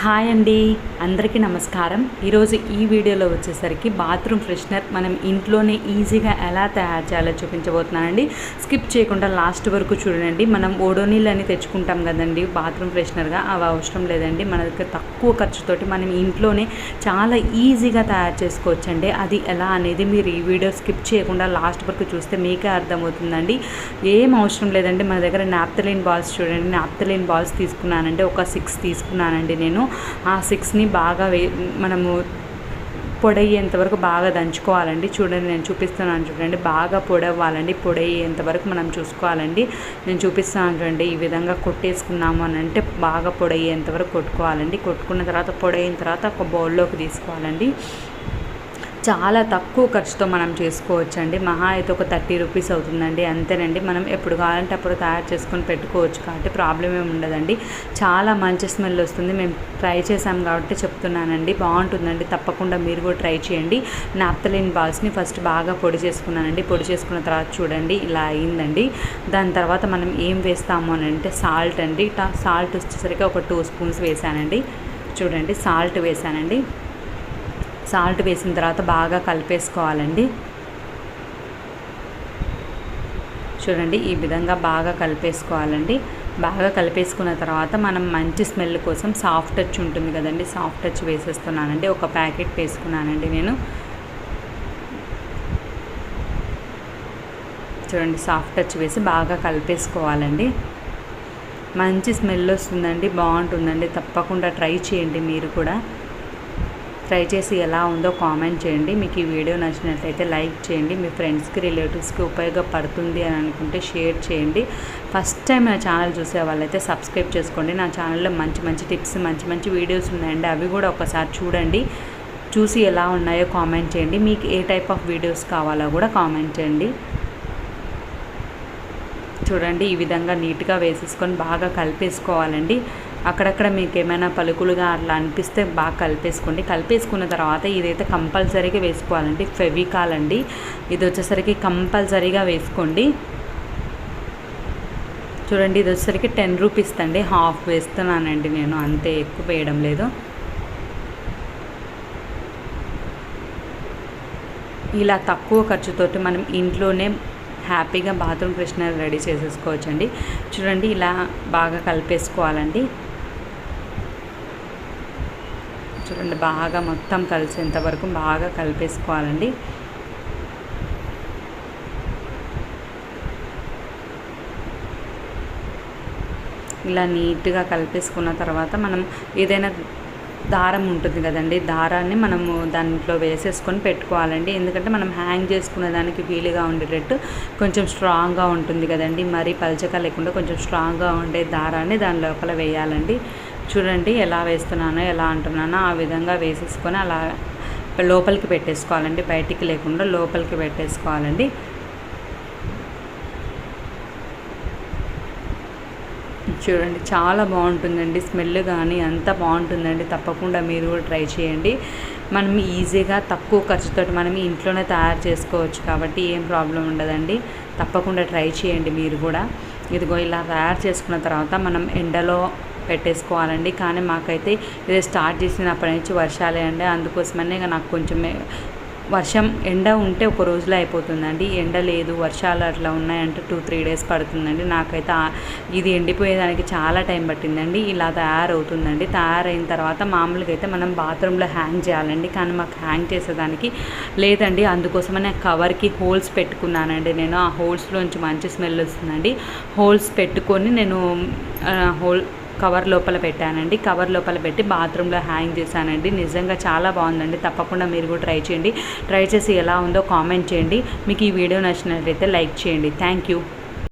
Hi అండి, అందరికీ నమస్కారం. ఈరోజు ఈ వీడియోలో వచ్చేసరికి బాత్రూమ్ ఫ్రెషనర్ మనం ఇంట్లోనే ఈజీగా ఎలా తయారు చేయాలో చూపించబోతున్నానండి. స్కిప్ చేయకుండా లాస్ట్ వరకు చూడండి. మనం ఓడోనిల్ అని తెచ్చుకుంటాం కదండి బాత్రూమ్ ఫ్రెషనర్గా, అవి అవసరం లేదండి. మన దగ్గర తక్కువ ఖర్చుతోటి మనం ఇంట్లోనే చాలా ఈజీగా తయారు చేసుకోవచ్చండి. అది ఎలా అనేది మీరు ఈ వీడియో స్కిప్ చేయకుండా లాస్ట్ వరకు చూస్తే మీకే అర్థమవుతుందండి. ఏం అవసరం లేదండి. మన దగ్గర నాప్థలిన్ బాల్స్ చూడండి, నాప్థలిన్ బాల్స్ తీసుకున్నానండి, ఒక 6 తీసుకున్నానండి. నేను ఆ 6ని బాగా మనము పొడయ్యేంత వరకు బాగా దంచుకోవాలండి. చూడండి, నేను చూపిస్తున్నాను చూడండి. బాగా పొడవ్వాలండి. పొడయ్యేంత వరకు మనం చూసుకోవాలండి. నేను చూపిస్తున్నాను చూడండి. ఈ విధంగా కొట్టేసుకున్నాము అని అంటే బాగా పొడయ్యేంత వరకు కొట్టుకోవాలండి. కొట్టుకున్న తర్వాత పొడైన తర్వాత ఒక బౌల్లోకి తీసుకోవాలండి. చాలా తక్కువ ఖర్చుతో మనం చేసుకోవచ్చండి. మహా అయితే ఒక 30 రూపీస్ అవుతుందండి, అంతేనండి. మనం ఎప్పుడు కావాలంటే అప్పుడు తయారు చేసుకొని పెట్టుకోవచ్చు కాబట్టి ప్రాబ్లం ఏమి ఉండదండి. చాలా మంచి స్మెల్ వస్తుంది. మేము ట్రై చేసాం కాబట్టి చెప్తున్నానండి. బాగుంటుందండి, తప్పకుండా మీరు కూడా ట్రై చేయండి. నాప్థలిన్ బాల్స్ని ఫస్ట్ బాగా పొడి చేసుకున్నానండి. పొడి చేసుకున్న తర్వాత చూడండి ఇలా అయిందండి. దాని తర్వాత మనం ఏం వేస్తాము అని అంటే సాల్ట్ అండి. సాల్ట్ వచ్చేసరికి ఒక 2 స్పూన్స్ వేసానండి. చూడండి, సాల్ట్ వేసానండి. సాల్ట్ వేసిన తర్వాత బాగా కలిపేసుకోవాలండి. చూడండి, ఈ విధంగా బాగా కలిపేసుకోవాలండి. బాగా కలిపేసుకున్న తర్వాత మనం మంచి స్మెల్ కోసం సాఫ్ట్ టచ్ ఉంటుంది కదండి, సాఫ్ట్ టచ్ వేసేస్తున్నానండి. ఒక ప్యాకెట్ వేసుకున్నానండి నేను. చూడండి, సాఫ్ట్ టచ్ వేసి బాగా కలిపేసుకోవాలండి. మంచి స్మెల్ వస్తుందండి, బాగుంటుందండి. తప్పకుండా ట్రై చేయండి. మీరు కూడా ట్రై చేసి ఎలా ఉందో కామెంట్ చేయండి. మీకు ఈ వీడియో నచ్చినట్లయితే లైక్ చేయండి. మీ ఫ్రెండ్స్కి, రిలేటివ్స్కి ఉపయోగపడుతుంది అని అనుకుంటే షేర్ చేయండి. ఫస్ట్ టైం నా ఛానల్ చూసే వాళ్ళైతే సబ్స్క్రైబ్ చేసుకోండి. నా ఛానల్లో మంచి మంచి టిప్స్, మంచి మంచి వీడియోస్ ఉన్నాయండి. అవి కూడా ఒకసారి చూడండి. చూసి ఎలా ఉన్నాయో కామెంట్ చేయండి. మీకు ఏ టైప్ ఆఫ్ వీడియోస్ కావాలో కూడా కామెంట్ చేయండి. చూడండి, ఈ విధంగా నీట్గా వేసేసుకొని బాగా కలిపేసుకోవాలండి. అక్కడక్కడ మీకు ఏమైనా పలుకులుగా అట్లా అనిపిస్తే బాగా కలిపేసుకోండి. కలిపేసుకున్న తర్వాత ఇదైతే కంపల్సరీగా వేసుకోవాలండి. ఫెవికాల్ అండి, ఇది వచ్చేసరికి కంపల్సరీగా వేసుకోండి. చూడండి, ఇది వచ్చేసరికి 10 రూపీస్ అండి. హాఫ్ వేస్తున్నానండి నేను, అంతే, ఎక్కువ వేయడం లేదు. ఇలా తక్కువ ఖర్చుతోటి మనం ఇంట్లోనే హ్యాపీగా బాత్రూమ్ ఫ్రెషనర్ రెడీ చేసేసుకోవచ్చండి. చూడండి, ఇలా బాగా కలిపేసుకోవాలండి. చూడండి, బాగా మొత్తం కలిసేంత వరకు బాగా కలిపేసుకోవాలండి. ఇలా నీట్గా కలిపేసుకున్న తర్వాత మనం ఏదైనా దారం ఉంటుంది కదండి, దారాన్ని మనము దాంట్లో వేసేసుకొని పెట్టుకోవాలండి. ఎందుకంటే మనం హ్యాంగ్ చేసుకునే దానికి వీలుగా ఉండేటట్టు కొంచెం స్ట్రాంగ్గా ఉంటుంది కదండి, మరీ పలచగా లేకుండా కొంచెం స్ట్రాంగ్గా ఉండే దారాన్ని దాని లోపల వేయాలండి. చూడండి, ఎలా వేస్తున్నానో, ఎలా అంటున్నానో ఆ విధంగా వేసేసుకొని అలా లోపలికి పెట్టేసుకోవాలండి. బయటికి లేకుండా లోపలికి పెట్టేసుకోవాలండి. చూడండి, చాలా బాగుంటుందండి. స్మెల్ కానీ అంత బాగుంటుందండి. తప్పకుండా మీరు కూడా ట్రై చేయండి. మనం ఈజీగా తక్కువ ఖర్చుతో మనం ఇంట్లోనే తయారు చేసుకోవచ్చు కాబట్టి ఏం ప్రాబ్లం ఉండదండి. తప్పకుండా ట్రై చేయండి మీరు కూడా. ఇదిగో ఇలా తయారు చేసుకున్న తర్వాత మనం ఎండలో పెట్టేసుకోవాలండి. కానీ మాకైతే ఇది స్టార్ట్ చేసినప్పటి నుంచి వర్షాలే అండి, అందుకోసమనే నాకు కొంచెం వర్షం ఎండ ఉంటే ఒక రోజులో అయిపోతుందండి. ఎండ లేదు, వర్షాలు అట్లా ఉన్నాయంటే 2-3 డేస్ పడుతుందండి. నాకైతే ఇది ఎండిపోయేదానికి చాలా టైం పట్టిందండి. ఇలా తయారవుతుందండి. తయారైన తర్వాత మామూలుగా అయితే మనం బాత్రూంలో హ్యాంగ్ చేయాలండి, కానీ మాకు హ్యాంగ్ చేసేదానికి లేదండి. అందుకోసమనే కవర్కి హోల్స్ పెట్టుకున్నానండి నేను. ఆ హోల్స్లోంచి మంచి స్మెల్ వస్తుందండి. హోల్స్ పెట్టుకొని నేను కవర్ లోపల పెట్టానండి. కవర్ లోపల పెట్టి బాత్రూంలో హ్యాంగ్ చేశానండి. నిజంగా చాలా బాగుందండి. తప్పకుండా మీరు కూడా ట్రై చేయండి. ట్రై చేసి ఎలా ఉందో కామెంట్ చేయండి. మీకు ఈ వీడియో నచ్చినట్లయితే లైక్ చేయండి. Thank you.